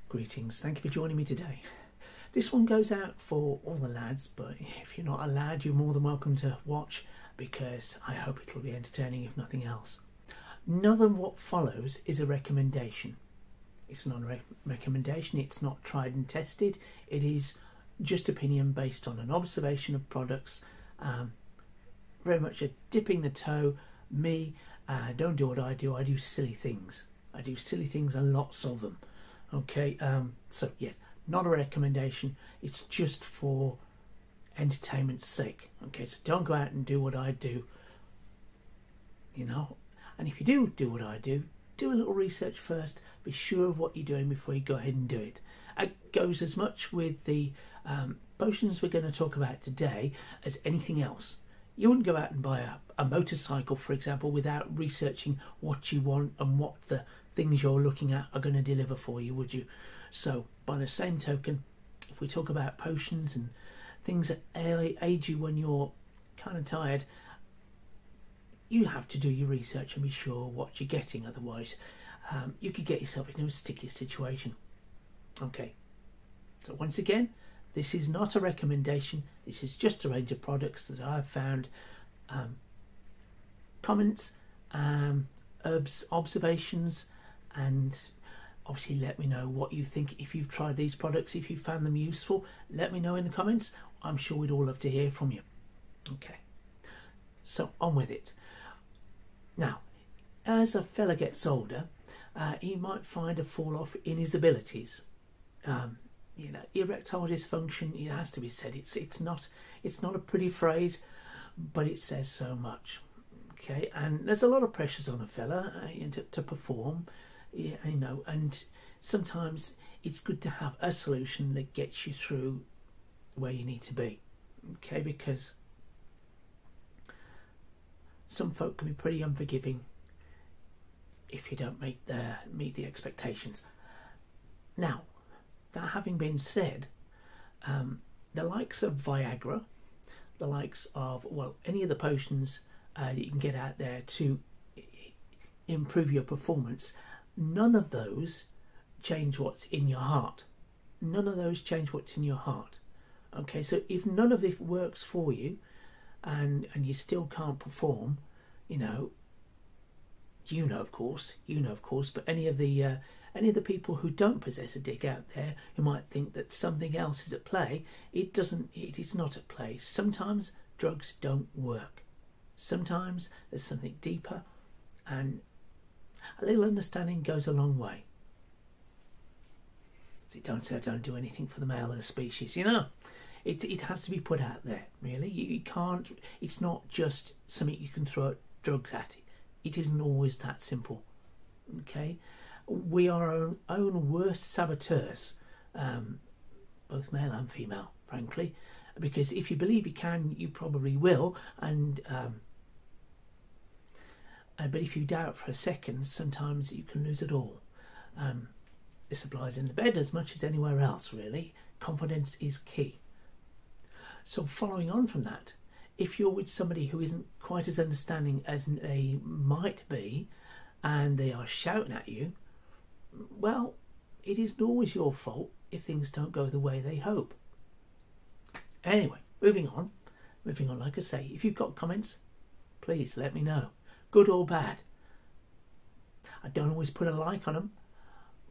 Greetings, thank you for joining me today. This one goes out for all the lads, but if you're not a lad, you're more than welcome to watch, because I hope it'll be entertaining if nothing else. None of what follows is a recommendation. It's not a recommendation, it's not tried and tested, it is just opinion based on an observation of products, very much a dipping the toe. Me, don't do what I do silly things. I do silly things and lots of them. Okay, so yes, not a recommendation, it's just for entertainment's sake. Okay, so don't go out and do what I do, you know, and if you do what I do a little research first, be sure of what you're doing before you go ahead and do it. It goes as much with the potions we're going to talk about today as anything else. You wouldn't go out and buy a motorcycle, for example, without researching what you want and what the things you're looking at are going to deliver for you, would you? So by the same token, if we talk about potions and things that aid you when you're kind of tired, you have to do your research and be sure what you're getting. Otherwise you could get yourself into a sticky situation. Okay, so once again, this is not a recommendation, this is just a range of products that I've found, comments, herbs, observations, and obviously let me know what you think. If you've tried these products, if you found them useful, let me know in the comments. I'm sure we'd all love to hear from you. Okay, so on with it. Now, as a fella gets older, he might find a fall off in his abilities. You know, erectile dysfunction, it has to be said. It's not a pretty phrase, but it says so much. Okay, and there's a lot of pressures on a fella to perform, you know, and sometimes it's good to have a solution that gets you through where you need to be. Okay, because some folk can be pretty unforgiving if you don't meet the expectations. Now, that having been said, the likes of Viagra, the likes of, well, any of the potions that you can get out there to improve your performance, none of those change what's in your heart. None of those change what's in your heart. Okay, so if none of it works for you and you still can't perform, you know of course, but any of the people who don't possess a dick out there who might think that something else is at play, it is not at play. Sometimes drugs don't work. Sometimes there's something deeper, and a little understanding goes a long way. See, don't say I don't do anything for the male of the species, you know. It has to be put out there, really. You can't, it's not just something you can throw drugs at. It isn't always that simple. Okay? We are our own worst saboteurs, both male and female, frankly, because if you believe you can, you probably will, and but if you doubt for a second, sometimes you can lose it all. This applies in the bed as much as anywhere else, really. Confidence is key. So following on from that, if you're with somebody who isn't quite as understanding as they might be, and they are shouting at you, well, it isn't always your fault if things don't go the way they hope. Anyway, moving on, like I say, if you've got comments, please let me know, good or bad. I don't always put a like on them,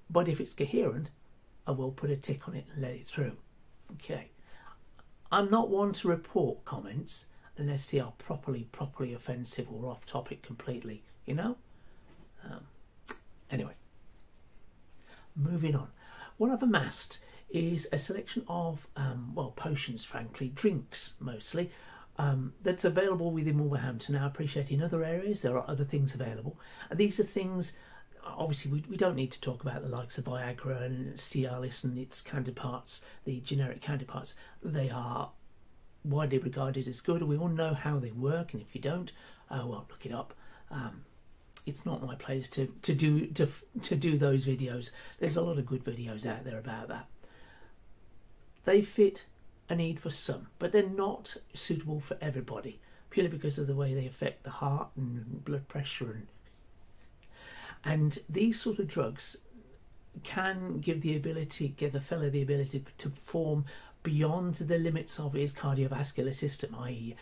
but if it's coherent, I will put a tick on it and let it through. Okay, I'm not one to report comments unless they are properly offensive or off topic completely, you know. Anyway, moving on. What I've amassed is a selection of, well, potions, frankly, drinks mostly, that's available within Wolverhampton. Now, I appreciate in other areas there are other things available. And these are things, obviously, we don't need to talk about the likes of Viagra and Cialis and its counterparts, the generic counterparts. They are widely regarded as good. We all know how they work, and if you don't, well, look it up. It's not my place to do those videos. There's a lot of good videos out there about that. They fit a need for some, but they're not suitable for everybody, purely because of the way they affect the heart and blood pressure, and these sort of drugs can give the fellow the ability to perform beyond the limits of his cardiovascular system, i.e.,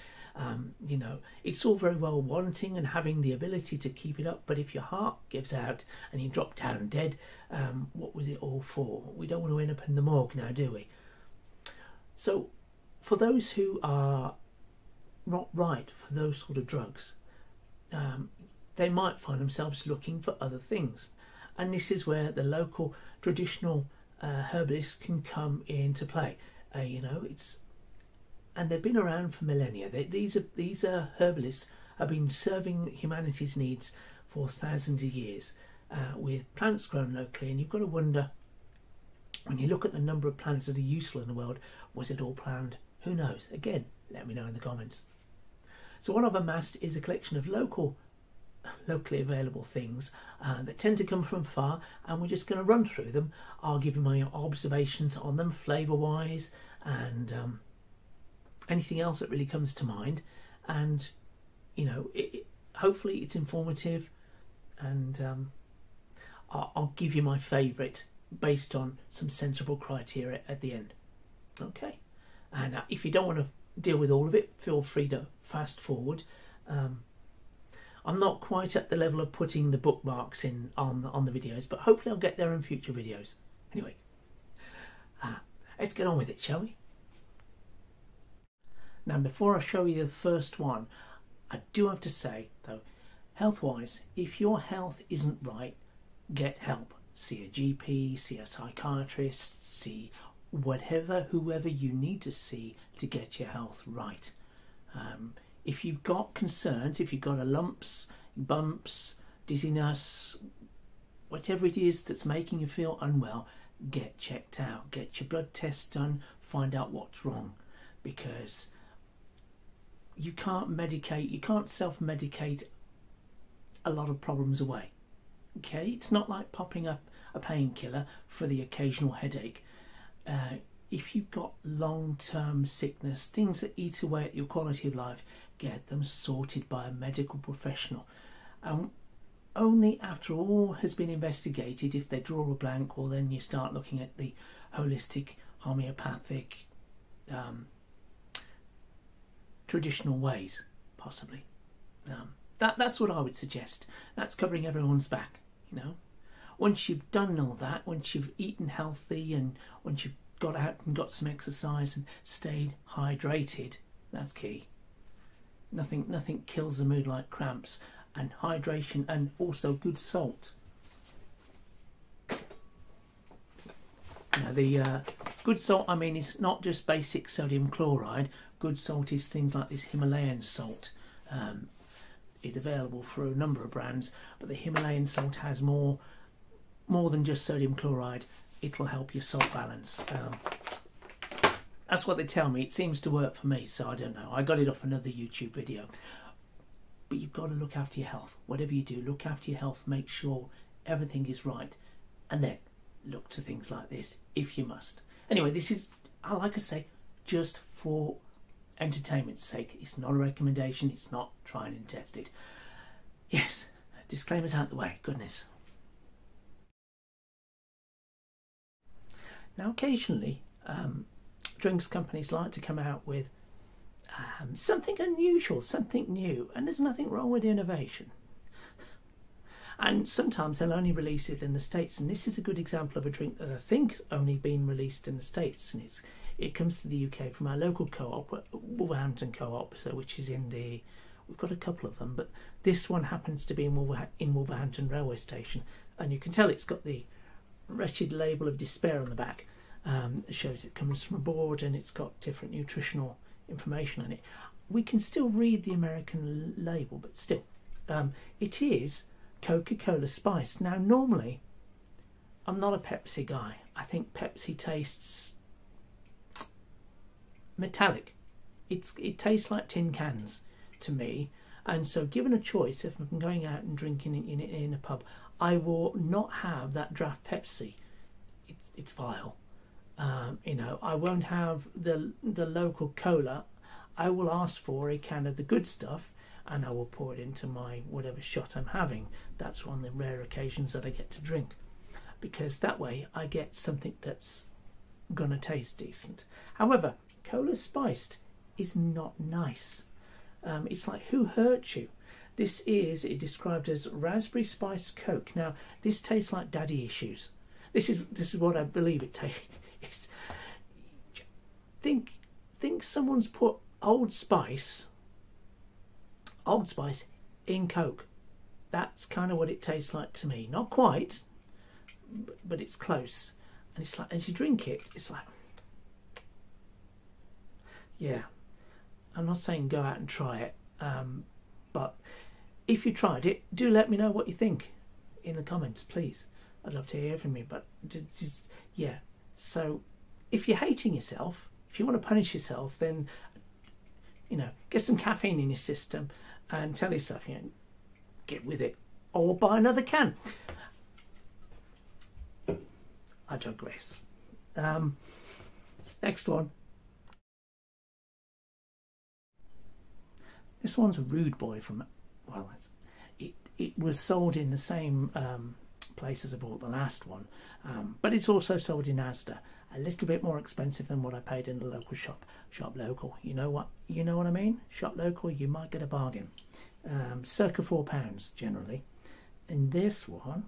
you know, it's all very well wanting and having the ability to keep it up, but if your heart gives out and you drop down dead, what was it all for? We don't want to end up in the morgue now, do we? So for those who are not right for those sort of drugs, they might find themselves looking for other things, and this is where the local traditional herbalists can come into play. You know, and they've been around for millennia. These herbalists have been serving humanity's needs for thousands of years with plants grown locally. And you've got to wonder, when you look at the number of plants that are useful in the world, was it all planned? Who knows? Again, let me know in the comments. So what I've amassed is a collection of locally available things that tend to come from far, and we're just going to run through them. I'll give you my observations on them, flavour-wise, and anything else that really comes to mind. And you know, hopefully it's informative, and I'll give you my favourite based on some sensible criteria at the end. Okay, and if you don't want to deal with all of it, feel free to fast forward. I'm not quite at the level of putting the bookmarks in on the videos, but hopefully I'll get there in future videos. Anyway, let's get on with it, shall we? Now, before I show you the first one, I do have to say, though, health-wise, if your health isn't right, get help. See a GP, see a psychiatrist, see whoever you need to see to get your health right. If you've got concerns, if you've got lumps, bumps, dizziness, whatever it is that's making you feel unwell, get checked out. Get your blood tests done, find out what's wrong, because you can't self-medicate a lot of problems away. Okay, it's not like popping up a painkiller for the occasional headache. If you've got long-term sickness, things that eat away at your quality of life, get them sorted by a medical professional. Only after all has been investigated, if they draw a blank, well, then you start looking at the holistic, homeopathic, traditional ways, possibly. That's what I would suggest. That's covering everyone's back, you know. Once you've done all that, once you've eaten healthy, and once you've got out and got some exercise and stayed hydrated, that's key. Nothing kills the mood like cramps, and hydration, and also good salt. Now, the good salt, I mean, it's not just basic sodium chloride. Good salt is things like this Himalayan salt. It's available for a number of brands, but the Himalayan salt has more than just sodium chloride. It will help your salt balance. That's what they tell me. It seems to work for me, so I don't know. I got it off another YouTube video. But you've got to look after your health. Whatever you do, look after your health. Make sure everything is right. And then look to things like this, if you must. Anyway, this is, like I say, just for entertainment's sake. It's not a recommendation. It's not try and test it. Yes, disclaimers out the way. Goodness. Now, occasionally, drinks companies like to come out with something unusual, something new, and there's nothing wrong with innovation. And sometimes they'll only release it in the States, and this is a good example of a drink that I think has only been released in the States, and it comes to the UK from our local co-op, Wolverhampton Co-op, so which is we've got a couple of them, but this one happens to be in Wolverhampton railway station, and you can tell it's got the wretched label of despair on the back. It shows it comes from abroad, and it's got different nutritional information on it. We can still read the American label, but still, it is Coca-Cola spiced. Now, normally, I'm not a Pepsi guy. I think Pepsi tastes metallic. It tastes like tin cans to me, and so given a choice, if I'm going out and drinking in a pub, I will not have that draft Pepsi. It's vile. You know, I won't have the local cola. I will ask for a can of the good stuff, and I will pour it into my whatever shot I'm having. That's one of the rare occasions that I get to drink. because that way I get something that's gonna taste decent. However, cola spiced is not nice. It's like, who hurt you? This is described as raspberry spiced Coke. Now, this tastes like daddy issues. This is what I believe it tastes. Think someone's put Old Spice in Coke. That's kind of what it tastes like to me. Not quite, but it's close. And it's like, as you drink it, it's like, yeah. I'm not saying go out and try it, but if you tried it, do let me know what you think in the comments, please. I'd love to hear from you. But just yeah. So if you're hating yourself, if you want to punish yourself, then get some caffeine in your system and tell yourself, get with it, or buy another can. I digress. Next one. This one's a Rude Boy from, well, it was sold in the same place as I bought the last one, but it's also sold in Asda. A little bit more expensive than what I paid in the local shop. Shop local, you know what I mean? Shop local, you might get a bargain. Circa £4 generally. And this one,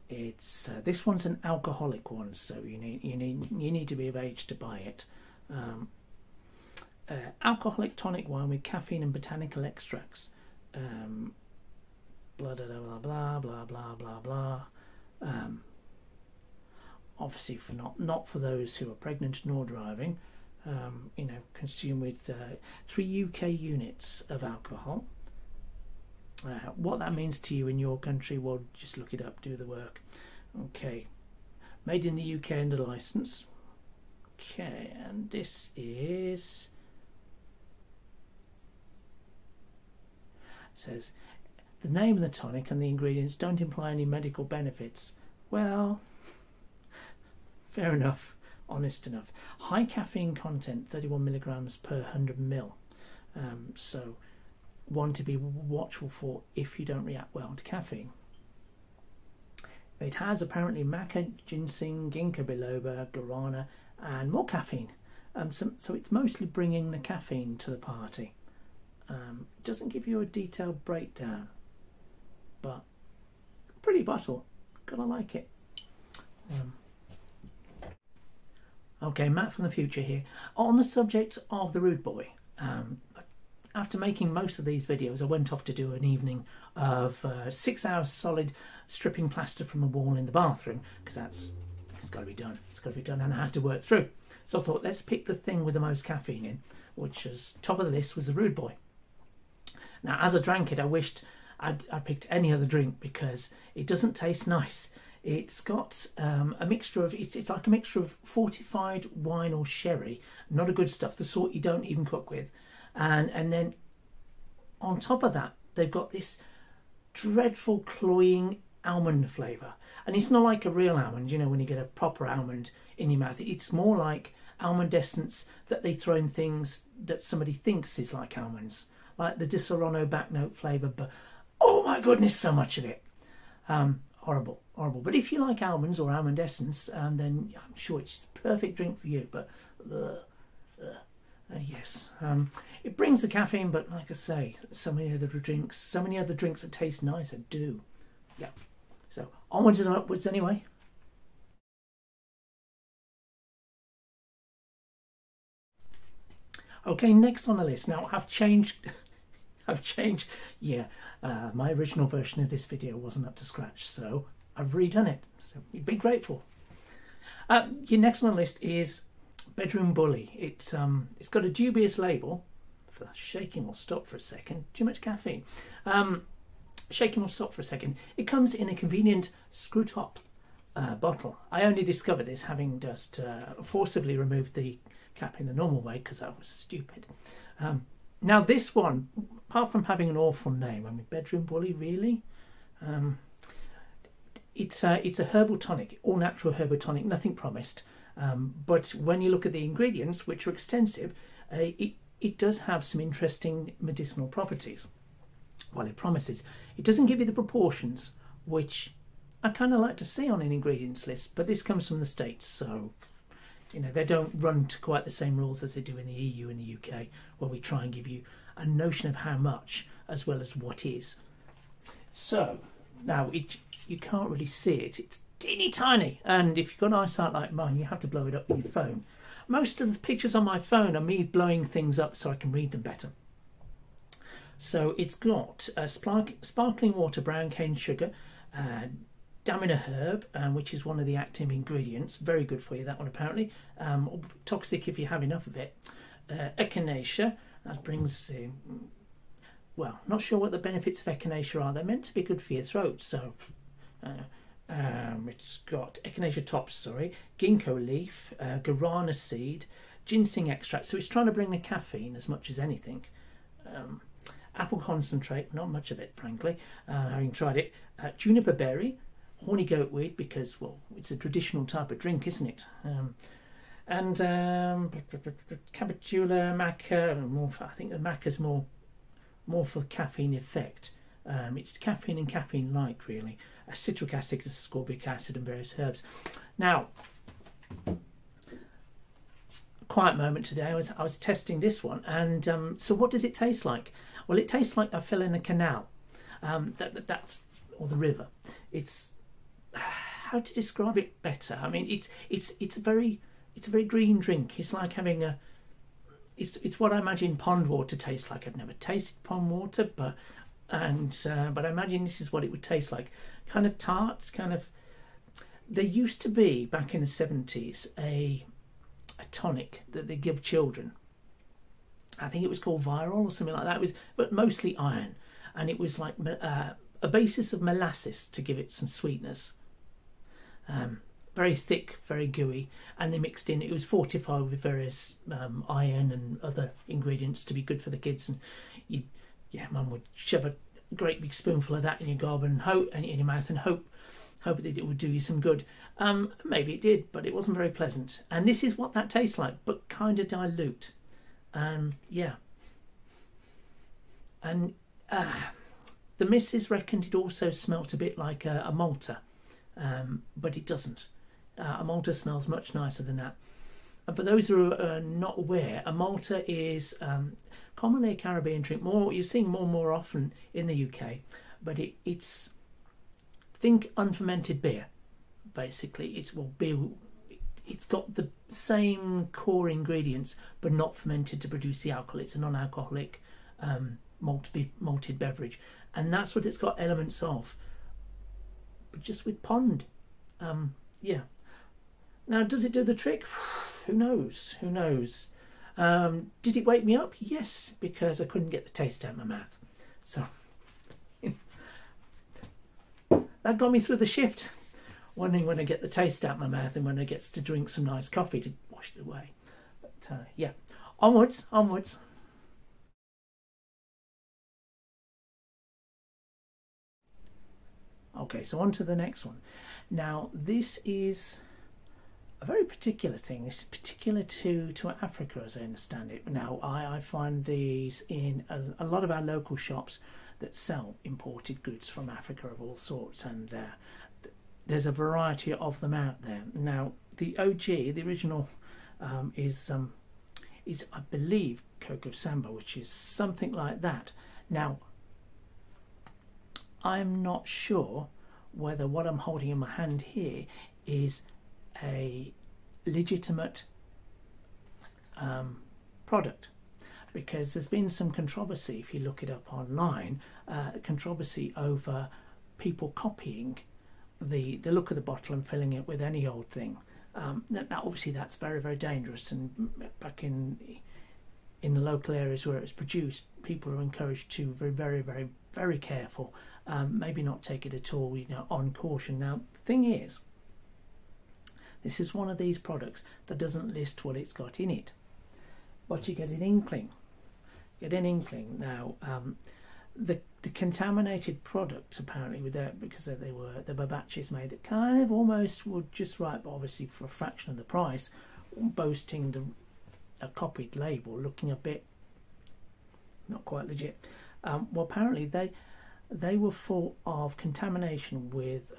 it's this one's an alcoholic one, so you need to be of age to buy it. Alcoholic tonic wine with caffeine and botanical extracts. Blah blah blah blah blah blah blah blah. Obviously, for not for those who are pregnant nor driving. Consumed with 3 UK units of alcohol. What that means to you in your country, well, just look it up, do the work. Okay, made in the UK under license. Okay, and this is, says the name of the tonic and the ingredients don't imply any medical benefits. Well, fair enough, honest enough. High caffeine content, 31 milligrams per 100 ml. So one to be watchful for if you don't react well to caffeine. It has apparently maca, ginseng, ginkgo biloba, guarana, and more caffeine. So it's mostly bringing the caffeine to the party. It doesn't give you a detailed breakdown, but pretty bottle. Gotta like it. Okay, Matt from the future here. On the subject of the Rude Boy, after making most of these videos, I went off to do an evening of 6 hours solid stripping plaster from a wall in the bathroom, because it's got to be done. It's got to be done, and I had to work through. So I thought, let's pick the thing with the most caffeine in, which was top of the list was the Rude Boy. Now, as I drank it, I wished I'd picked any other drink because it doesn't taste nice. It's got a mixture of, it's like a mixture of fortified wine or sherry, not a good stuff, the sort you don't even cook with. And then on top of that, they've got this dreadful cloying almond flavour. And it's not like a real almond, when you get a proper almond in your mouth. It's more like almond essence that they throw in things that somebody thinks is like almonds. Like the Di Serono back note flavour, but oh my goodness, so much of it. Horrible, horrible. But if you like almonds or almond essence, then I'm sure it's the perfect drink for you. But yes, it brings the caffeine, but like I say, so many other drinks that taste nicer do. Yeah. So onwards and upwards anyway. Okay, next on the list. Now I've changed. Yeah, my original version of this video wasn't up to scratch, so I've redone it. So be grateful. Your next on the list is Bedroom Bully. It's got a dubious label. For shaking will stop for a second. Too much caffeine. Shaking will stop for a second. It comes in a convenient screw top bottle. I only discovered this having just forcibly removed the cap in the normal way because I was stupid. Now this one, apart from having an awful name, I mean, Bedroom Bully, really? It's a herbal tonic, all natural herbal tonic, nothing promised. But when you look at the ingredients, which are extensive, it does have some interesting medicinal properties. Well, it promises. It doesn't give you the proportions, which I kind of like to see on an ingredients list, but this comes from the States, so you know they don't run to quite the same rules as they do in the EU and the UK, where we try and give you a notion of how much as well as what is. So now you can't really see it, it's teeny tiny, and if you've got eyesight like mine you have to blow it up with your phone. Most of the pictures on my phone are me blowing things up so I can read them better. So it's got sparkling water, brown cane sugar, damina herb, which is one of the active ingredients, very good for you, that one apparently, toxic if you have enough of it, echinacea, that brings, well, not sure what the benefits of echinacea are, they're meant to be good for your throat, so it's got echinacea tops, ginkgo leaf, guarana seed, ginseng extract, so it's trying to bring the caffeine as much as anything. Apple concentrate, not much of it frankly, having tried it, juniper berry, horny goat weed, because well it's a traditional type of drink, isn't it, and capitula, maca, I think the maca is more for caffeine effect. It's caffeine and caffeine like really, citric acid, ascorbic acid and various herbs. Now, quiet moment today, I was testing this one, and so what does it taste like? Well, it tastes like I fell in a canal, that's or the river. It's how to describe it better. I mean, it's a very green drink. It's like having a it's what I imagine pond water tastes like. I've never tasted pond water, but I imagine this is what it would taste like. Kind of tart, kind of. There used to be back in the 70s a tonic that they give children. I think it was called Viral or something like that. It was, but mostly iron, and it was like a basis of molasses to give it some sweetness. Very thick, very gooey, and they mixed in. It was fortified with various iron and other ingredients to be good for the kids. And Mum would shove a great big spoonful of that in your gob and hope, and in your mouth, and hope that it would do you some good. Maybe it did, but it wasn't very pleasant. And this is what that tastes like, but kind of dilute. Yeah. And the missus reckoned it also smelt a bit like a Malta, but it doesn't. A Malta smells much nicer than that. And for those who are not aware, a Malta is commonly a Caribbean drink. You're seeing more and more often in the UK, but it's think unfermented beer. Basically, beer. It's got the same core ingredients, but not fermented to produce the alcohol. It's a non-alcoholic malted beverage, and that's what it's got elements of, but just with pond. Yeah. Now, does it do the trick? Who knows? Who knows? Did it wake me up? Yes, because I couldn't get the taste out of my mouth. So that got me through the shift, wondering when I get the taste out of my mouth and when I get to drink some nice coffee to wash it away. But yeah, onwards. Okay, so on to the next one. Now, this is a very particular thing. It's particular to Africa, as I understand it. Now, I find these in a lot of our local shops that sell imported goods from Africa of all sorts, and there's a variety of them out there. Now, the OG, the original, is I believe Coca Samba, which is something like that. Now, I'm not sure whether what I'm holding in my hand here is a legitimate product, because there's been some controversy, if you look it up online, controversy over people copying the look of the bottle and filling it with any old thing. Now obviously that's very, very dangerous, and back in the local areas where it's produced, people are encouraged to be very, very, very careful. Maybe not take it at all, on caution. Now the thing is, this is one of these products that doesn't list what it's got in it, but you get an inkling. Now, the contaminated products apparently were there because there were batches made that kind of almost were just right, but obviously for a fraction of the price, boasting a copied label, looking a bit not quite legit. Well, apparently they were full of contamination with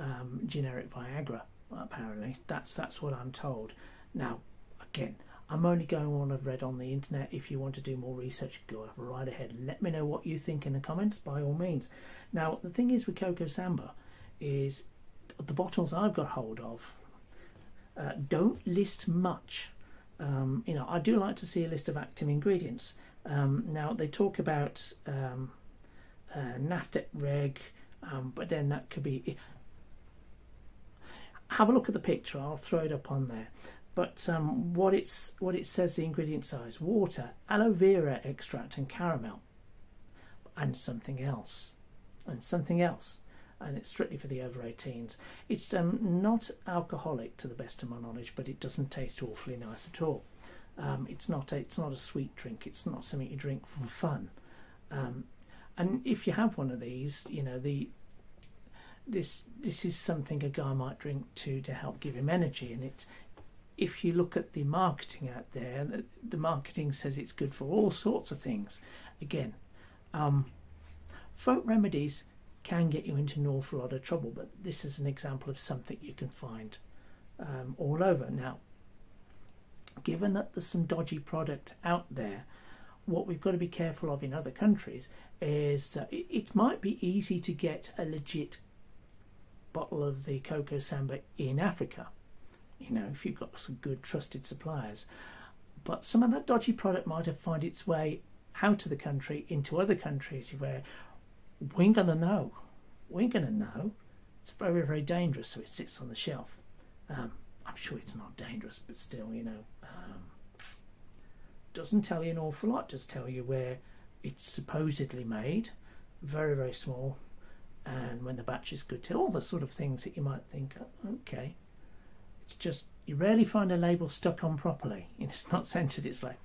generic Viagra. Apparently, that's what I'm told. Now, again, I'm only going on what I've read on the internet. If you want to do more research, go right ahead. Let me know what you think in the comments, by all means. Now, the thing is with Coco Samba is the bottles I've got hold of don't list much. You know, I do like to see a list of active ingredients. Now, they talk about NAFTA reg, but then that could be... Have a look at the picture. I'll throw it up on there. But what it says the ingredients are is water, aloe vera extract and caramel, and something else, and something else, and it's strictly for the over 18s. It's not alcoholic to the best of my knowledge, but it doesn't taste awfully nice at all. It's not a sweet drink. It's not something you drink for fun. And if you have one of these, you know, this is something a guy might drink to help give him energy, and it's. If you look at the marketing out there, the marketing says it's good for all sorts of things. Again, folk remedies can get you into an awful lot of trouble, but this is an example of something you can find all over. Now, given that there's some dodgy product out there, what we've got to be careful of in other countries is it might be easy to get a legit bottle of the Coco Samba in Africa. You know, if you've got some good trusted suppliers, but some of that dodgy product might have found its way out of the country into other countries where we ain't gonna know. It's very, very dangerous, so it sits on the shelf. I'm sure it's not dangerous, but still, you know, doesn't tell you an awful lot. Just tell you where it's supposedly made, very, very small, and when the batch is good, all the sort of things that you might think, oh, okay. It's just, you rarely find a label stuck on properly. It's not centered, it's like...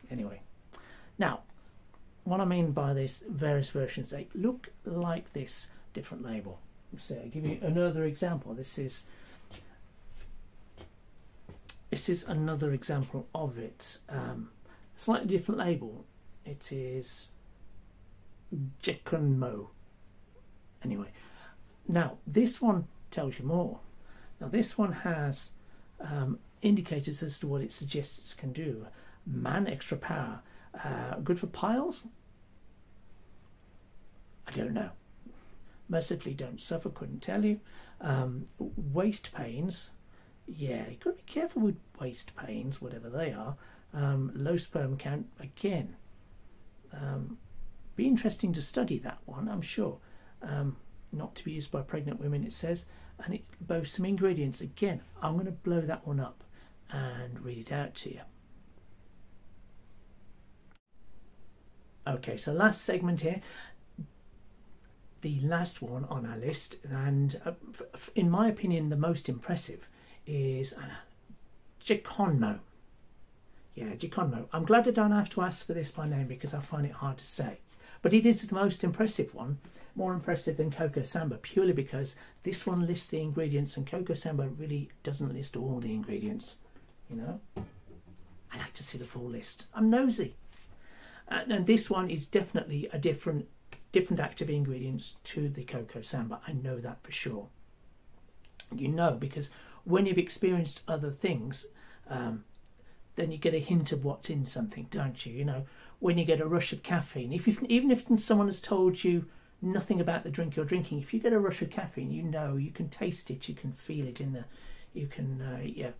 Anyway. Now, what I mean by this, various versions, they look like this different label. So I'll give you another example. This is another example of it. Slightly different label. It is Jekonmo. Anyway. Now, this one tells you more. Now this one has indicators as to what it suggests it can do. Man extra power, good for piles? I don't know. Mercifully don't suffer, couldn't tell you. Waist pains, yeah, you got to be careful with waist pains, whatever they are. Low sperm count, again. Be interesting to study that one, I'm sure. Not to be used by pregnant women, it says, and it boasts some ingredients. Again, I'm going to blow that one up and read it out to you. Okay, so last segment here, the last one on our list, and in my opinion the most impressive, is Jekonmo. Yeah, Jekonmo. I'm glad I don't have to ask for this by name because I find it hard to say. But it is the most impressive one, more impressive than Coco Samba, purely because this one lists the ingredients and Coco Samba really doesn't list all the ingredients. You know, I like to see the full list. I'm nosy. And this one is definitely a different active ingredients to the Coco Samba. I know that for sure. You know, because when you've experienced other things, then you get a hint of what's in something, don't you? You know, when you get a rush of caffeine, even if someone has told you nothing about the drink you're drinking, if you get a rush of caffeine, you know, you can taste it, you can feel it in the, you can, yeah,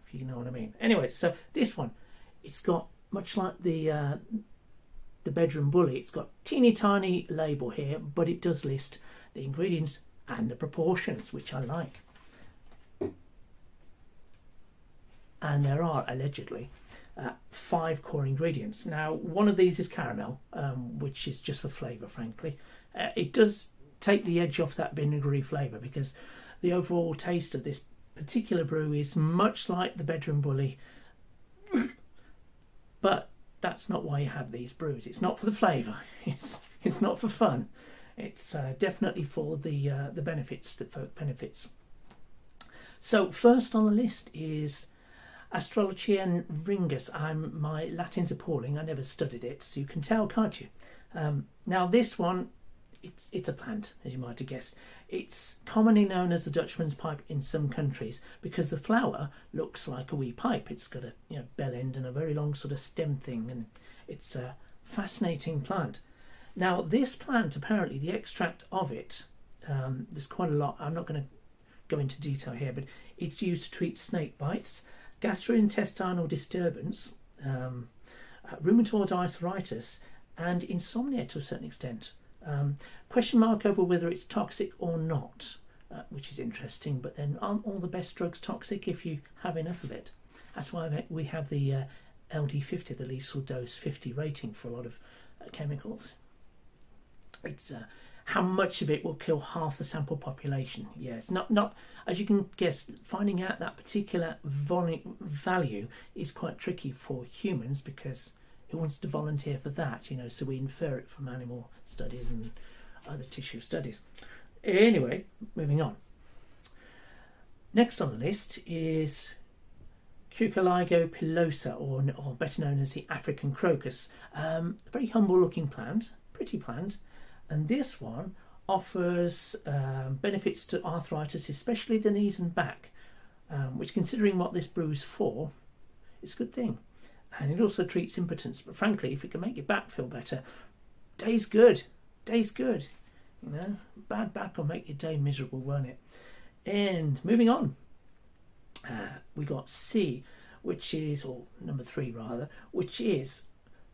if you know what I mean. Anyway, so this one, it's got, much like the bedroom bully, it's got teeny tiny label here, but it does list the ingredients and the proportions, which I like. And there are allegedly 5 core ingredients. Now, one of these is caramel, which is just for flavour, frankly. It does take the edge off that vinegary flavour because the overall taste of this particular brew is much like the bedroom bully. But that's not why you have these brews. It's not for the flavour. It's not for fun. It's definitely for the benefits, the folk benefits. So first on the list is Astrolochian ringus. My Latin's appalling. I never studied it, so you can tell, can't you? Now this one, it's a plant, as you might have guessed. It's commonly known as the Dutchman's pipe in some countries because the flower looks like a wee pipe. It's got a bell end and a very long sort of stem thing, and it's a fascinating plant. Now this plant, apparently the extract of it, there's quite a lot. I'm not going to go into detail here, but it's used to treat snake bites, gastrointestinal disturbance, rheumatoid arthritis, and insomnia to a certain extent. Question mark over whether it's toxic or not, which is interesting, but then aren't all the best drugs toxic if you have enough of it? That's why we have the LD50, the lethal dose 50 rating for a lot of chemicals. It's how much of it will kill half the sample population. Yeah, it's not as you can guess, finding out that particular value is quite tricky for humans, because who wants to volunteer for that, so we infer it from animal studies and other tissue studies. Anyway, moving on. Next on the list is Cucaligo pilosa, or better known as the African crocus. A very humble looking plant, pretty plant, and this one offers benefits to arthritis, especially the knees and back, which, considering what this brew is for, is a good thing. And it also treats impotence, but frankly, if it can make your back feel better, day's good. Day's good. Bad back will make your day miserable, won't it? And moving on, we got C, which is, or number 3 rather, which is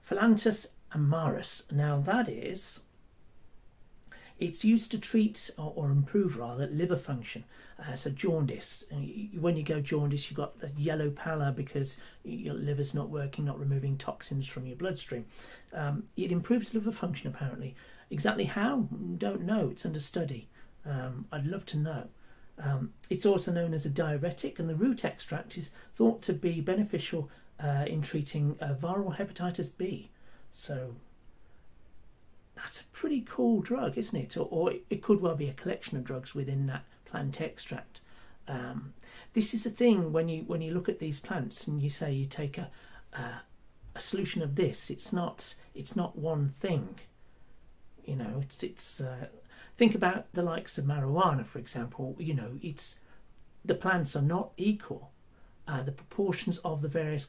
Phalanthus amarus. Now that is, it's used to treat or improve rather liver function. So jaundice. When you go jaundice, you've got a yellow pallor because your liver's not working, not removing toxins from your bloodstream. It improves liver function apparently. Exactly how? Don't know. It's under study. I'd love to know. It's also known as a diuretic, and the root extract is thought to be beneficial in treating viral hepatitis B. So that's a pretty cool drug, isn't it? Or it could well be a collection of drugs within that plant extract. This is the thing when you look at these plants and you say you take a solution of this. It's not one thing. It's think about the likes of marijuana, for example. It's the plants are not equal. The proportions of the various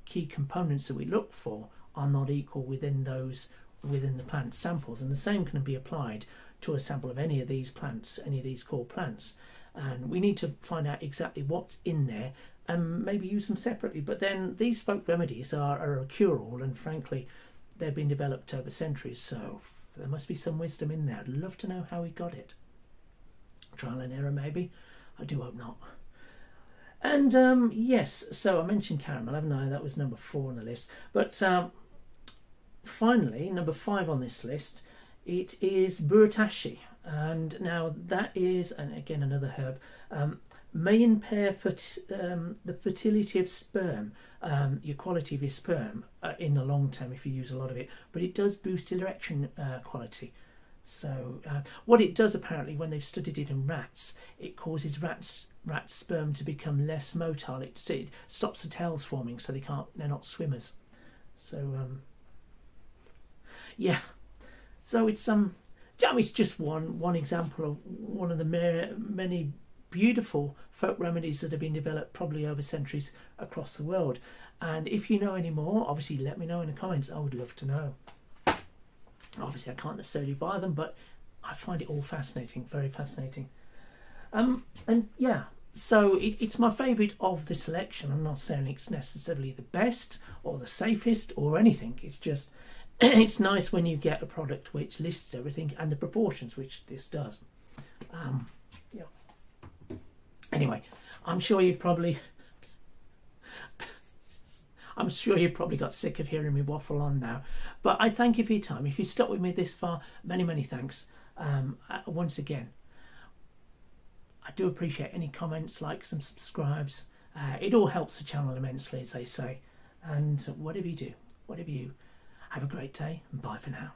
key components that we look for are not equal within the plant samples, and the same can be applied to a sample of any of these plants, any of these core plants. And we need to find out exactly what's in there and maybe use them separately. But then these folk remedies are a cure-all, and frankly they've been developed over centuries, so there must be some wisdom in there. I'd love to know how he got it. Trial and error maybe? I do hope not. And yes, so I mentioned caramel, haven't I? That was number 4 on the list. But finally, number 5 on this list, it is buritashi. And now that is, and again another herb, may impair the fertility of sperm, your quality of your sperm in the long term if you use a lot of it, but it does boost erection quality. So what it does apparently, when they've studied it in rats, it causes rats' sperm to become less motile. It stops the tails forming, so they're not swimmers. So yeah, so it's just one example of one of the many beautiful folk remedies that have been developed probably over centuries across the world. And if you know any more, obviously let me know in the comments. I would love to know. Obviously I can't necessarily buy them, but I find it all fascinating, very fascinating. And yeah, so it's my favourite of the selection. I'm not saying it's necessarily the best or the safest or anything. It's just it's nice when you get a product which lists everything and the proportions, which this does. Yeah. Anyway, I'm sure you probably got sick of hearing me waffle on now, but I thank you for your time. If you stuck with me this far, many thanks. Once again, I do appreciate any comments, likes and subscribes. It all helps the channel immensely, as they say. And whatever you do, have a great day, and bye for now.